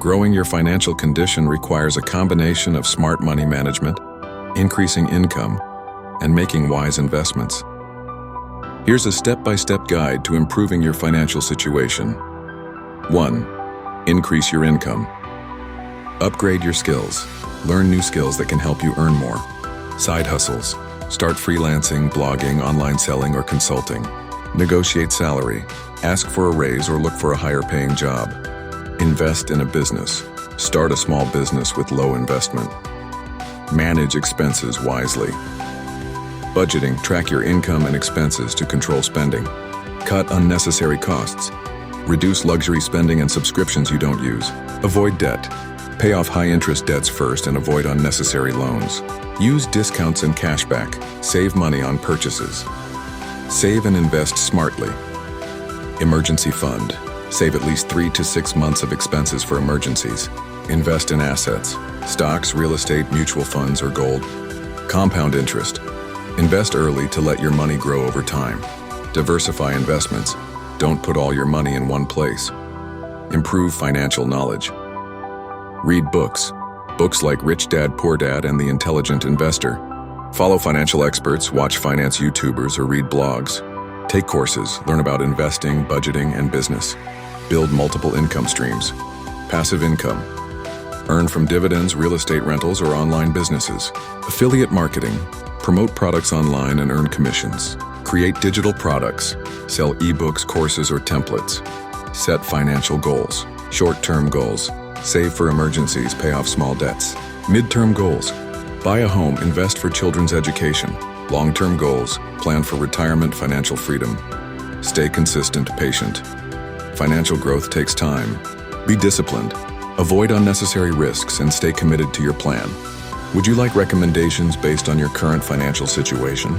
Growing your financial condition requires a combination of smart money management, increasing income, and making wise investments. Here's a step-by-step guide to improving your financial situation. 1. Increase your income. Upgrade your skills. Learn new skills that can help you earn more. Side hustles. Start freelancing, blogging, online selling, or consulting. Negotiate salary. Ask for a raise or look for a higher-paying job. Invest in a business. Start a small business with low investment. Manage expenses wisely. Budgeting. Track your income and expenses to control spending. Cut unnecessary costs. Reduce luxury spending and subscriptions you don't use. Avoid debt. Pay off high-interest debts first and avoid unnecessary loans. Use discounts and cashback. Save money on purchases. Save and invest smartly. Emergency fund. Save at least 3 to 6 months of expenses for emergencies. Invest in assets. Stocks, real estate, mutual funds, or gold. Compound interest. Invest early to let your money grow over time. Diversify investments. Don't put all your money in one place. Improve financial knowledge. Read books. Books like Rich Dad, Poor Dad and The Intelligent Investor. Follow financial experts, watch finance YouTubers, or read blogs. Take courses, learn about investing, budgeting, and business. Build multiple income streams. Passive income. Earn from dividends, real estate rentals, or online businesses. Affiliate marketing. Promote products online and earn commissions. Create digital products. Sell ebooks, courses, or templates. Set financial goals. Short-term goals. Save for emergencies, pay off small debts. Mid-term goals. Buy a home, invest for children's education. Long-term goals. Plan for retirement, financial freedom. Stay consistent, patient. Financial growth takes time. Be disciplined. Avoid unnecessary risks and stay committed to your plan. Would you like recommendations based on your current financial situation?